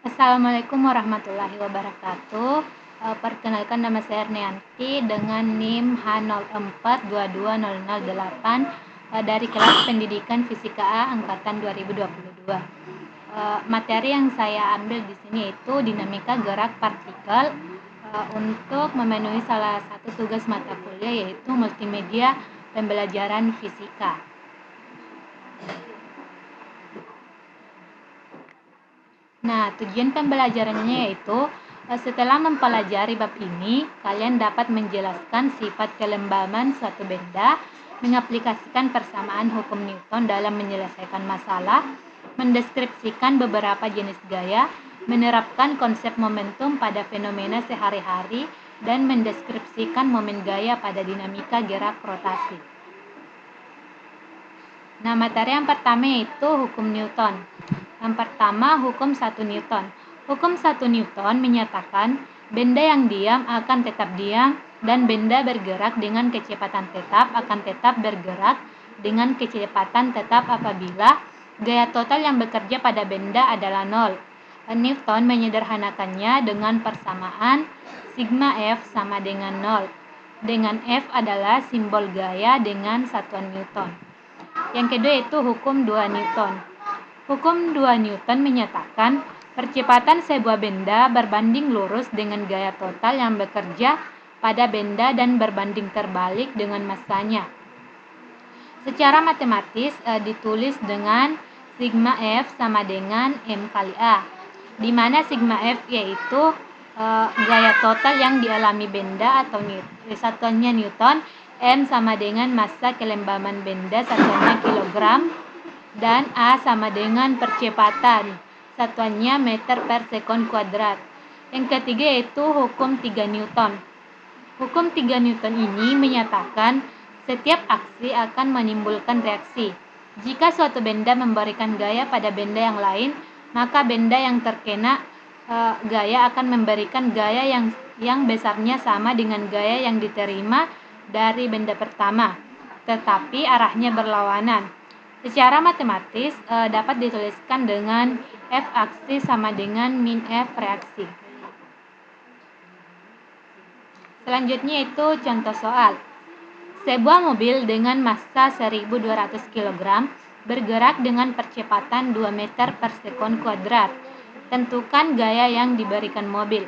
Assalamualaikum warahmatullahi wabarakatuh. Perkenalkan, nama saya Ernianti dengan NIM H04220008 dari kelas Pendidikan Fisika A angkatan 2022. Materi yang saya ambil di sini itu dinamika gerak partikel untuk memenuhi salah satu tugas mata kuliah, yaitu multimedia pembelajaran fisika. Nah, tujuan pembelajarannya yaitu setelah mempelajari bab ini, kalian dapat menjelaskan sifat kelembaban suatu benda, mengaplikasikan persamaan hukum Newton dalam menyelesaikan masalah, mendeskripsikan beberapa jenis gaya, menerapkan konsep momentum pada fenomena sehari-hari, dan mendeskripsikan momen gaya pada dinamika gerak rotasi. Nah, materi yang pertama yaitu hukum Newton. Yang pertama, hukum 1 Newton. Hukum 1 Newton menyatakan benda yang diam akan tetap diam dan benda bergerak dengan kecepatan tetap akan tetap bergerak dengan kecepatan tetap apabila gaya total yang bekerja pada benda adalah 0. Newton menyederhanakannya dengan persamaan sigma F sama dengan 0, dengan F adalah simbol gaya dengan satuan Newton. Yang kedua itu hukum 2 Newton. Hukum 2 Newton menyatakan percepatan sebuah benda berbanding lurus dengan gaya total yang bekerja pada benda dan berbanding terbalik dengan massanya. Secara matematis ditulis dengan sigma F sama dengan M kali A, di mana sigma F yaitu gaya total yang dialami benda atau satuannya Newton, M sama dengan massa kelembaban benda satuannya kilogram, dan A sama dengan percepatan satuannya meter per sekon kuadrat. Yang ketiga yaitu hukum 3 Newton. Hukum 3 Newton ini menyatakan setiap aksi akan menimbulkan reaksi. Jika suatu benda memberikan gaya pada benda yang lain, maka benda yang terkena gaya akan memberikan gaya yang besarnya sama dengan gaya yang diterima dari benda pertama, tetapi arahnya berlawanan. Secara matematis dapat dituliskan dengan F aksi sama dengan min F reaksi. Selanjutnya itu contoh soal. Sebuah mobil dengan massa 1200 kg bergerak dengan percepatan 2 meter per sekon kuadrat. Tentukan gaya yang diberikan mobil.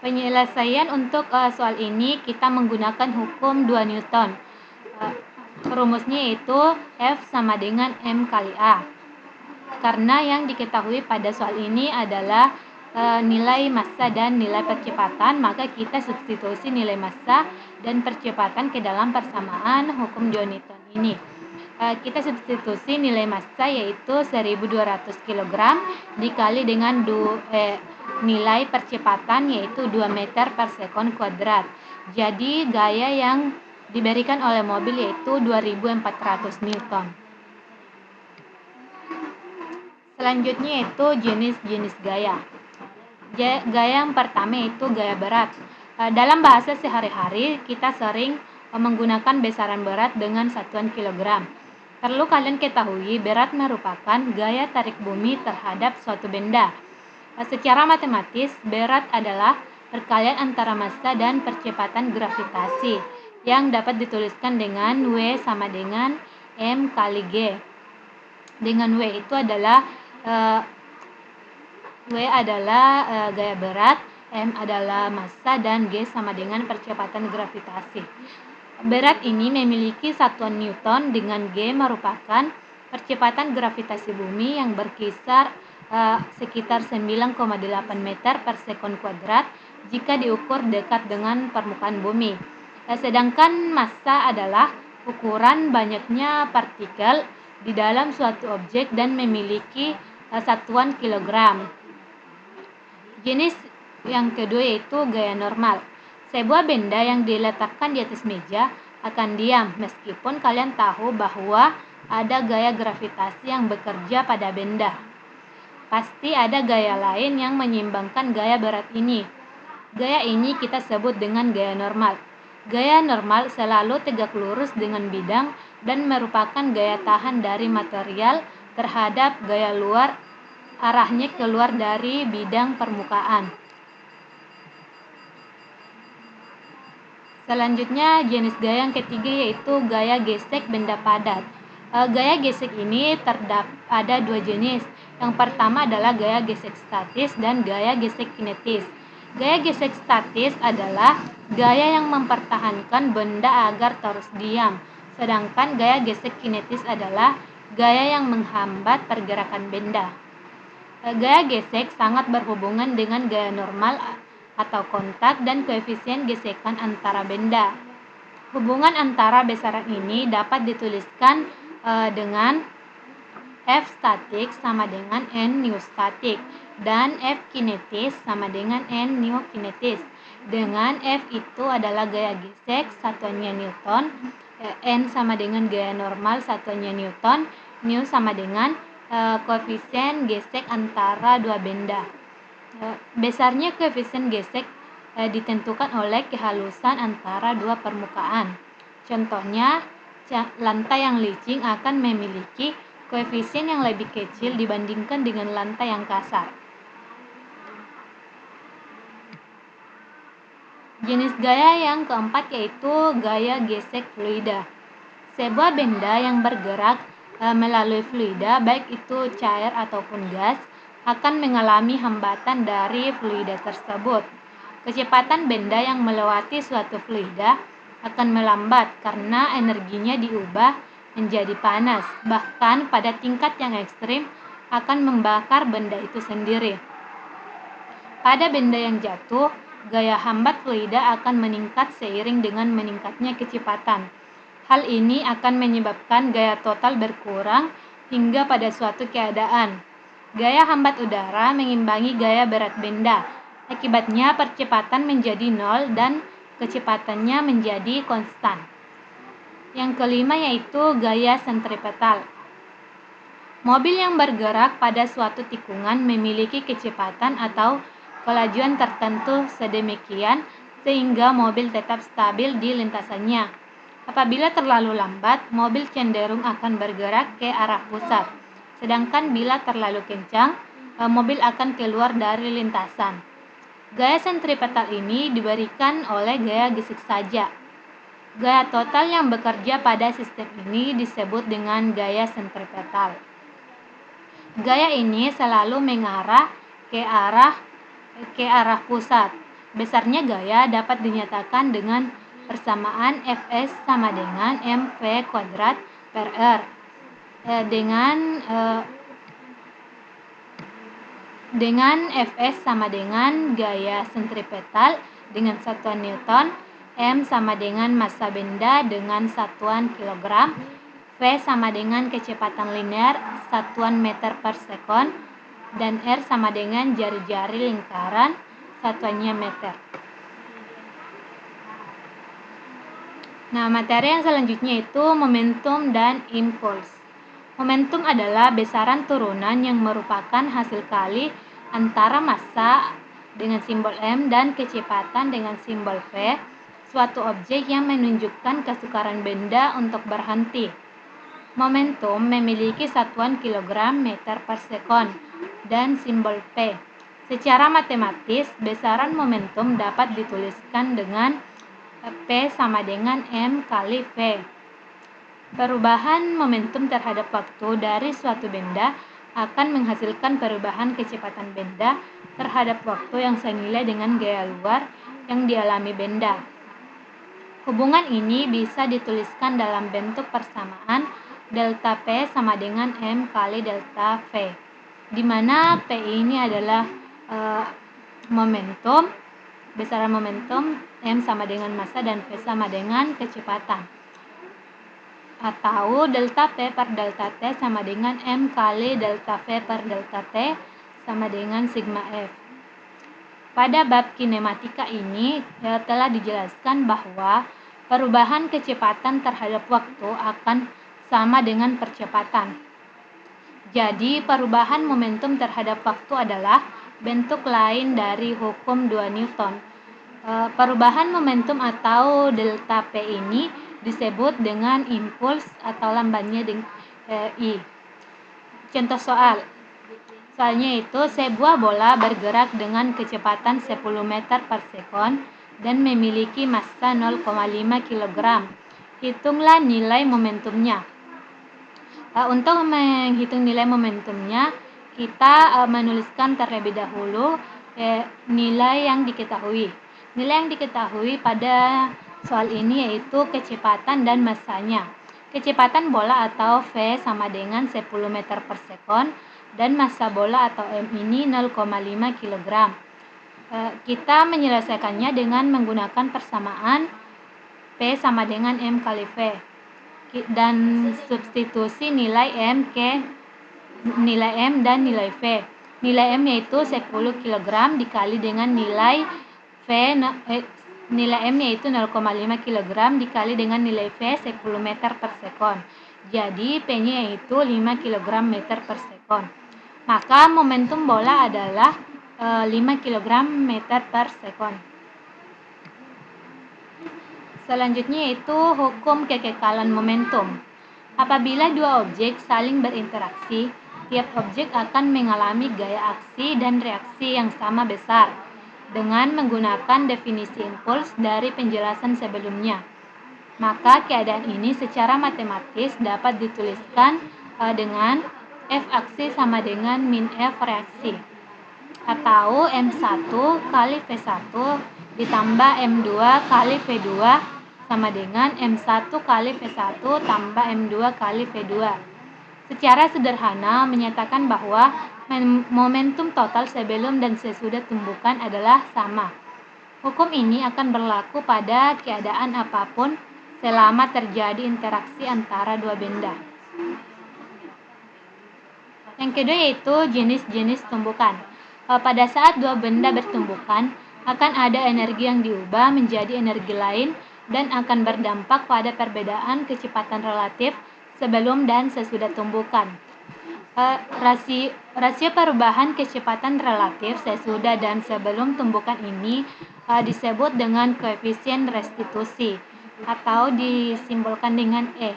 Penyelesaian untuk soal ini kita menggunakan hukum 2 Newton. Rumusnya yaitu F sama dengan M kali A. Karena yang diketahui pada soal ini adalah nilai massa dan nilai percepatan, maka kita substitusi nilai massa dan percepatan ke dalam persamaan hukum 2 Newton ini. Kita substitusi nilai massa yaitu 1200 kg dikali dengan nilai percepatan yaitu 2 meter per sekon kuadrat. Jadi gaya yang diberikan oleh mobil yaitu 2400 Newton. Selanjutnya itu jenis-jenis gaya. Gaya yang pertama itu gaya berat. Dalam bahasa sehari-hari kita sering menggunakan besaran berat dengan satuan kilogram. Perlu kalian ketahui berat merupakan gaya tarik bumi terhadap suatu benda. Secara matematis berat adalah perkalian antara massa dan percepatan gravitasi yang dapat dituliskan dengan W sama dengan M kali G. Dengan W itu adalah gaya berat, M adalah massa, dan G sama dengan percepatan gravitasi. Berat ini memiliki satuan Newton dengan G merupakan percepatan gravitasi bumi yang berkisar sekitar 9,8 meter per sekon kuadrat jika diukur dekat dengan permukaan bumi. Sedangkan massa adalah ukuran banyaknya partikel di dalam suatu objek dan memiliki satuan kilogram. Jenis yang kedua yaitu gaya normal. Sebuah benda yang diletakkan di atas meja akan diam meskipun kalian tahu bahwa ada gaya gravitasi yang bekerja pada benda. Pasti ada gaya lain yang menyeimbangkan gaya berat ini. Gaya ini kita sebut dengan gaya normal. Gaya normal selalu tegak lurus dengan bidang dan merupakan gaya tahan dari material terhadap gaya luar arahnya keluar dari bidang permukaan. Selanjutnya jenis gaya yang ketiga yaitu gaya gesek benda padat. Gaya gesek ini ada dua jenis. Yang pertama adalah gaya gesek statis dan gaya gesek kinetis. Gaya gesek statis adalah gaya yang mempertahankan benda agar terus diam. Sedangkan gaya gesek kinetis adalah gaya yang menghambat pergerakan benda. Gaya gesek sangat berhubungan dengan gaya normal atau kontak dan koefisien gesekan antara benda. Hubungan antara besaran ini dapat dituliskan dengan F statik sama dengan N nu statik dan F kinetis sama dengan N nu kinetis. Dengan F itu adalah gaya gesek satuannya Newton, N sama dengan gaya normal satuannya Newton, nu sama dengan koefisien gesek antara dua benda. Besarnya koefisien gesek ditentukan oleh kehalusan antara dua permukaan. Contohnya, lantai yang licin akan memiliki koefisien yang lebih kecil dibandingkan dengan lantai yang kasar. Jenis gaya yang keempat yaitu gaya gesek fluida. Sebuah benda yang bergerak melalui fluida, baik itu cair ataupun gas, akan mengalami hambatan dari fluida tersebut. Kecepatan benda yang melewati suatu fluida akan melambat karena energinya diubah menjadi panas, bahkan pada tingkat yang ekstrim akan membakar benda itu sendiri. Pada benda yang jatuh, gaya hambat fluida akan meningkat seiring dengan meningkatnya kecepatan. Hal ini akan menyebabkan gaya total berkurang hingga pada suatu keadaan gaya hambat udara mengimbangi gaya berat benda. Akibatnya percepatan menjadi nol dan kecepatannya menjadi konstan. Yang kelima yaitu gaya sentripetal. Mobil yang bergerak pada suatu tikungan memiliki kecepatan atau kelajuan tertentu sedemikian sehingga mobil tetap stabil di lintasannya. Apabila terlalu lambat, mobil cenderung akan bergerak ke arah pusat. Sedangkan bila terlalu kencang, mobil akan keluar dari lintasan. Gaya sentripetal ini diberikan oleh gaya gesek saja. Gaya total yang bekerja pada sistem ini disebut dengan gaya sentripetal. Gaya ini selalu mengarah ke arah pusat. Besarnya gaya dapat dinyatakan dengan persamaan Fs sama dengan mv kuadrat per r dengan Fs sama dengan gaya sentripetal dengan satuan Newton, m sama dengan massa benda dengan satuan kilogram, v sama dengan kecepatan linear satuan meter per sekon, dan r sama dengan jari-jari lingkaran satuannya meter. Nah, materi yang selanjutnya itu momentum dan impuls. Momentum adalah besaran turunan yang merupakan hasil kali antara massa dengan simbol m dan kecepatan dengan simbol v, suatu objek yang menunjukkan kesukaran benda untuk berhenti. Momentum memiliki satuan kilogram meter per sekon dan simbol p. Secara matematis, besaran momentum dapat dituliskan dengan P sama dengan M kali V. Perubahan momentum terhadap waktu dari suatu benda akan menghasilkan perubahan kecepatan benda terhadap waktu yang senilai dengan gaya luar yang dialami benda. Hubungan ini bisa dituliskan dalam bentuk persamaan delta P sama dengan M kali delta V, di mana P ini adalah momentum, besaran momentum, M sama dengan massa dan V sama dengan kecepatan. Atau delta P per delta T sama dengan M kali delta V per delta T sama dengan sigma F. Pada bab kinematika ini telah dijelaskan bahwa perubahan kecepatan terhadap waktu akan sama dengan percepatan. Jadi perubahan momentum terhadap waktu adalah bentuk lain dari hukum 2 Newton. Perubahan momentum atau delta P ini disebut dengan impuls atau lambannya I. Contoh soal. Soalnya itu sebuah bola bergerak dengan kecepatan 10 meter per sekon dan memiliki massa 0,5 kg. Hitunglah nilai momentumnya. Untuk menghitung nilai momentumnya, kita menuliskan terlebih dahulu nilai yang diketahui. Nilai yang diketahui pada soal ini yaitu kecepatan dan massanya. Kecepatan bola atau V sama dengan 10 meter per sekon dan massa bola atau M ini 0,5 kg. Kita menyelesaikannya dengan menggunakan persamaan P sama dengan M kali V dan substitusi nilai M ke nilai M dan nilai V. Nilai M yaitu 10 kg dikali dengan nilai V nilai M yaitu 0,5 kg dikali dengan nilai V 10 meter per sekon. Jadi P-nya yaitu 5 kg meter per sekon. Maka momentum bola adalah 5 kg meter per sekon. Selanjutnya yaitu hukum kekekalan momentum. Apabila dua objek saling berinteraksi, tiap objek akan mengalami gaya aksi dan reaksi yang sama besar dengan menggunakan definisi impuls dari penjelasan sebelumnya. Maka keadaan ini secara matematis dapat dituliskan dengan F aksi sama dengan min F reaksi, atau M1 kali V1 ditambah M2 kali V2 sama dengan M1 kali V1 tambah M2 kali V2. Secara sederhana menyatakan bahwa momentum total sebelum dan sesudah tumbukan adalah sama. Hukum ini akan berlaku pada keadaan apapun selama terjadi interaksi antara dua benda. Yang kedua yaitu jenis-jenis tumbukan. Pada saat dua benda bertumbukan, akan ada energi yang diubah menjadi energi lain dan akan berdampak pada perbedaan kecepatan relatif sebelum dan sesudah tumbukan. Rasio perubahan kecepatan relatif sesudah dan sebelum tumbukan ini disebut dengan koefisien restitusi atau disimbolkan dengan E.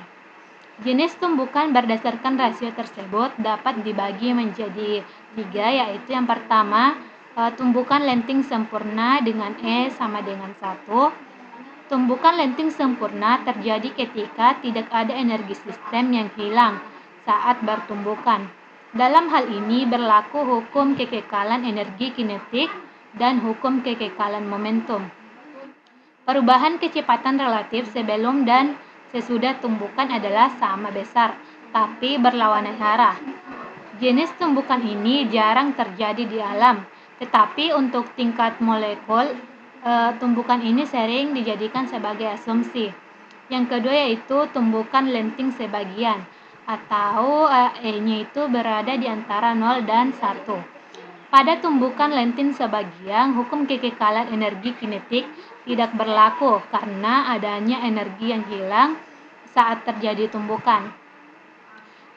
Jenis tumbukan berdasarkan rasio tersebut dapat dibagi menjadi 3, yaitu yang pertama tumbukan lenting sempurna dengan E sama dengan 1. Tumbukan lenting sempurna terjadi ketika tidak ada energi sistem yang hilang saat bertumbukan. Dalam hal ini berlaku hukum kekekalan energi kinetik dan hukum kekekalan momentum. Perubahan kecepatan relatif sebelum dan sesudah tumbukan adalah sama besar, tapi berlawanan arah. Jenis tumbukan ini jarang terjadi di alam, tetapi untuk tingkat molekul, tumbukan ini sering dijadikan sebagai asumsi. Yang kedua yaitu tumbukan lenting sebagian, atau E-nya itu berada di antara 0 dan 1. Pada tumbukan lenting sebagian, hukum kekekalan energi kinetik tidak berlaku karena adanya energi yang hilang saat terjadi tumbukan.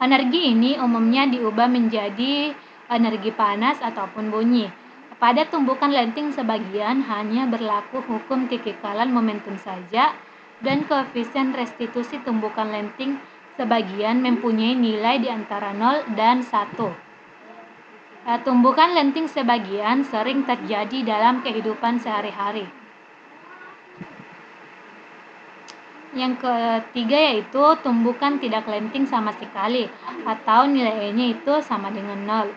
Energi ini umumnya diubah menjadi energi panas ataupun bunyi. Pada tumbukan lenting sebagian hanya berlaku hukum kekekalan momentum saja dan koefisien restitusi tumbukan lenting sebagian mempunyai nilai di antara 0 dan 1. Tumbukan lenting sebagian sering terjadi dalam kehidupan sehari-hari. Yang ketiga yaitu tumbukan tidak lenting sama sekali atau nilai E-nya itu sama dengan 0.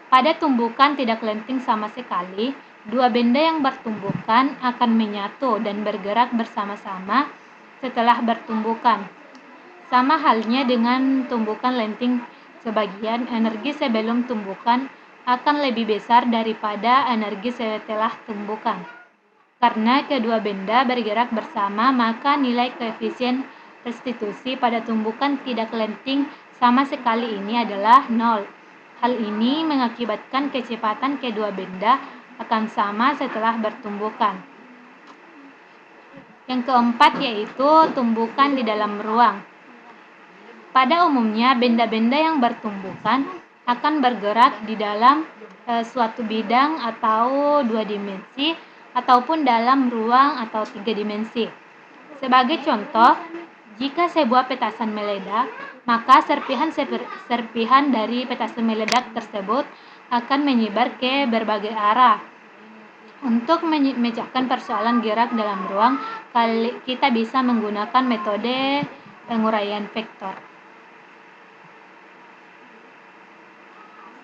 Pada tumbukan tidak lenting sama sekali, dua benda yang bertumbukan akan menyatu dan bergerak bersama-sama setelah bertumbukan. Sama halnya dengan tumbukan lenting sebagian, energi sebelum tumbukan akan lebih besar daripada energi setelah tumbukan. Karena kedua benda bergerak bersama, maka nilai koefisien restitusi pada tumbukan tidak lenting sama sekali ini adalah 0. Hal ini mengakibatkan kecepatan kedua benda akan sama setelah bertumbukan. Yang keempat yaitu tumbukan di dalam ruang. Pada umumnya, benda-benda yang bertumbukan akan bergerak di dalam suatu bidang atau 2 dimensi ataupun dalam ruang atau 3 dimensi. Sebagai contoh, jika sebuah petasan meledak, maka serpihan dari petasan meledak tersebut akan menyebar ke berbagai arah. Untuk memecahkan persoalan gerak dalam ruang, kita bisa menggunakan metode penguraian vektor.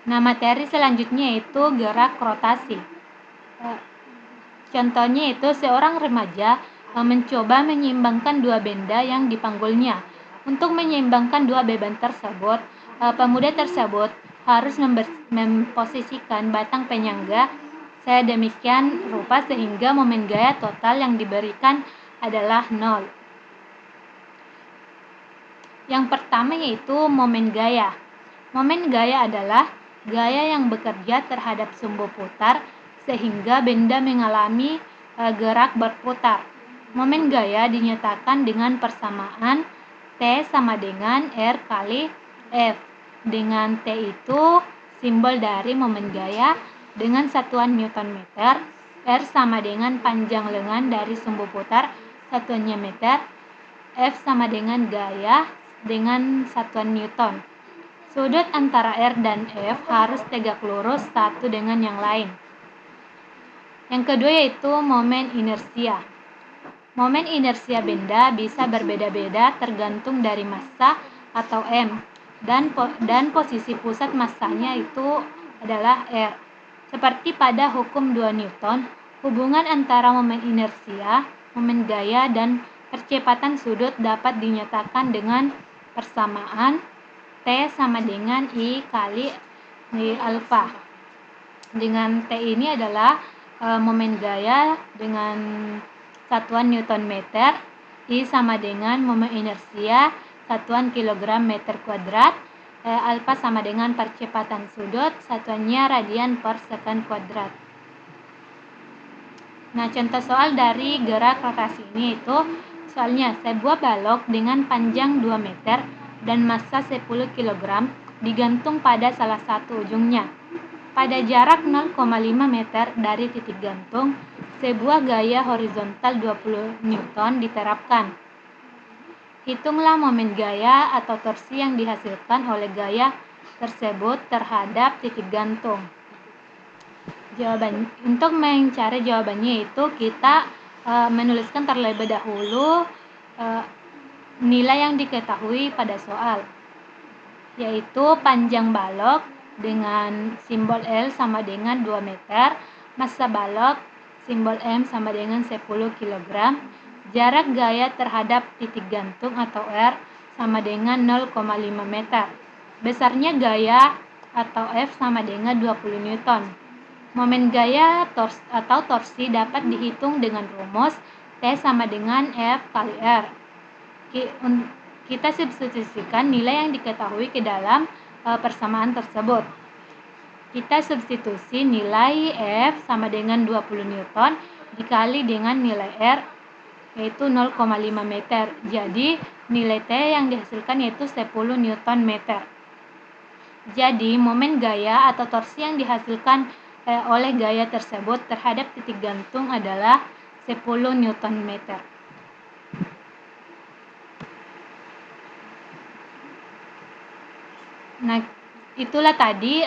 Nah, materi selanjutnya itu gerak rotasi. Contohnya itu seorang remaja mencoba menyeimbangkan dua benda yang dipanggulnya. Untuk menyeimbangkan dua beban tersebut, pemuda tersebut harus memposisikan batang penyangga sedemikian rupa sehingga momen gaya total yang diberikan adalah 0. Yang pertama yaitu momen gaya. Momen gaya adalah gaya yang bekerja terhadap sumbu putar sehingga benda mengalami gerak berputar. Momen gaya dinyatakan dengan persamaan T sama dengan R kali F, dengan T itu simbol dari momen gaya dengan satuan Newton meter, R sama dengan panjang lengan dari sumbu putar, satuannya meter, F sama dengan gaya dengan satuan Newton. Sudut antara R dan F harus tegak lurus satu dengan yang lain. Yang kedua yaitu momen inersia. Momen inersia benda bisa berbeda-beda tergantung dari massa atau M dan posisi pusat massanya itu adalah R. Seperti pada hukum 2 Newton, hubungan antara momen inersia, momen gaya, dan percepatan sudut dapat dinyatakan dengan persamaan T sama dengan I kali I alfa. Dengan T ini adalah momen gaya dengan satuan Newton meter, I sama dengan momen inersia satuan kilogram meter kuadrat, alfa sama dengan percepatan sudut, satuannya radian per second kuadrat. Nah, contoh soal dari gerak rotasi ini itu soalnya sebuah balok dengan panjang 2 meter dan massa 10 kg digantung pada salah satu ujungnya. Pada jarak 0,5 meter dari titik gantung, sebuah gaya horizontal 20 Newton diterapkan. Hitunglah momen gaya atau torsi yang dihasilkan oleh gaya tersebut terhadap titik gantung. Untuk mencari jawabannya itu kita menuliskan terlebih dahulu nilai yang diketahui pada soal, yaitu panjang balok dengan simbol L sama dengan 2 meter, massa balok simbol M sama dengan 10 kg, jarak gaya terhadap titik gantung atau R sama dengan 0,5 meter. Besarnya gaya atau F sama dengan 20 Newton. Momen gaya atau torsi dapat dihitung dengan rumus T sama dengan F kali R. Kita substitusikan nilai yang diketahui ke dalam persamaan tersebut. Kita substitusi nilai F sama dengan 20 Newton dikali dengan nilai R yaitu 0,5 meter. Jadi nilai T yang dihasilkan yaitu 10 Newton meter. Jadi momen gaya atau torsi yang dihasilkan oleh gaya tersebut terhadap titik gantung adalah 10 Newton meter. Nah, itulah tadi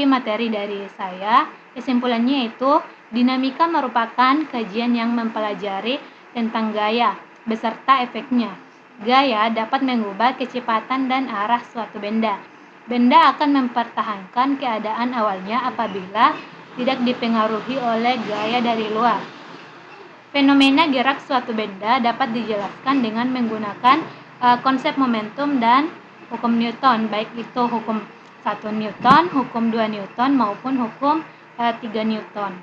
materi dari saya. Kesimpulannya itu, dinamika merupakan kajian yang mempelajari tentang gaya beserta efeknya. Gaya dapat mengubah kecepatan dan arah suatu benda. Benda akan mempertahankan keadaan awalnya apabila tidak dipengaruhi oleh gaya dari luar. Fenomena gerak suatu benda dapat dijelaskan dengan menggunakan konsep momentum dan hukum Newton, baik itu hukum 1 Newton, hukum 2 Newton, maupun hukum 3 Newton.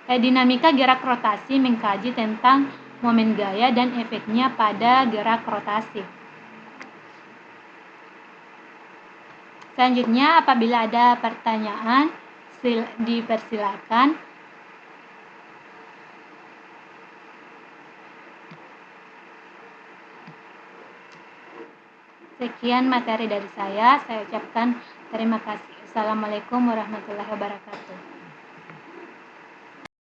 Dinamika gerak rotasi mengkaji tentang momen gaya dan efeknya pada gerak rotasi. Selanjutnya, apabila ada pertanyaan, dipersilakan. Sekian materi dari saya ucapkan terima kasih. Assalamualaikum warahmatullahi wabarakatuh.